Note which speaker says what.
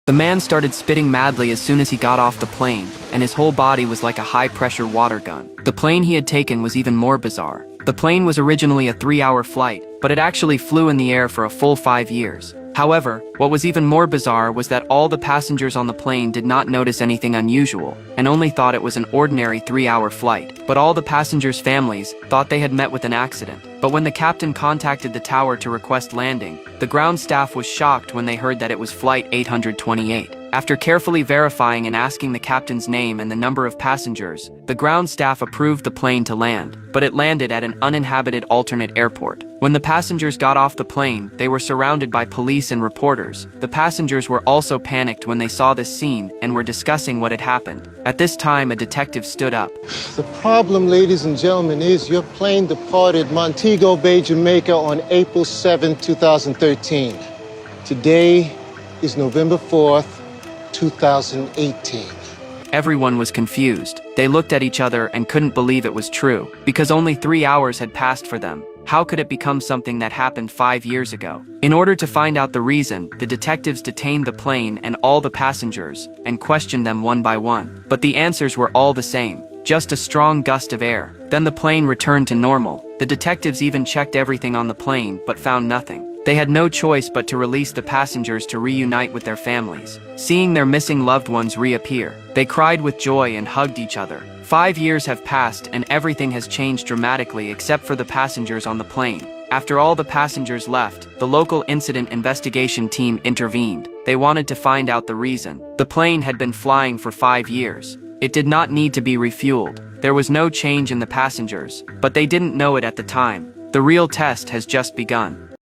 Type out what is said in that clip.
Speaker 1: The man started spitting madly as soon as he got off the plane, and his whole body was like a high-pressure water gun. The plane he had taken was even more bizarre. The plane was originally a 3-hour flight, but it actually flew in the air for a full 5 years. However, what was even more bizarre was that all the passengers on the plane did not notice anything unusual, and only thought it was an ordinary 3-hour flight. But all the passengers' families thought they had met with an accident. But when the captain contacted the tower to request landing, the ground staff was shocked when they heard that it was Flight 828. After carefully verifying and asking the captain's name and the number of passengers, the ground staff approved the plane to land, but it landed at an uninhabited alternate airport. When the passengers got off the plane, they were surrounded by police and reporters. The passengers were also panicked when they saw this scene and were discussing what had happened. At this time, a detective stood up.
Speaker 2: The problem, ladies and gentlemen, is your plane departed Montego Bay, Jamaica on April 7, 2013. Today is November 4th, 2018.
Speaker 1: Everyone was confused. They looked at each other and couldn't believe it was true, because only 3 hours had passed for them. How could it become something that happened 5 years ago? In order to find out the reason, the detectives detained the plane and all the passengers, and questioned them one by one. But the answers were all the same. Just a strong gust of air. Then the plane returned to normal. The detectives even checked everything on the plane, but found nothing. They had no choice but to release the passengers to reunite with their families. Seeing their missing loved ones reappear, they cried with joy and hugged each other. 5 years have passed and everything has changed dramatically except for the passengers on the plane. After all the passengers left, the local incident investigation team intervened. They wanted to find out the reason. The plane had been flying for 5 years. It did not need to be refueled. There was no change in the passengers, but they didn't know it at the time. The real test has just begun.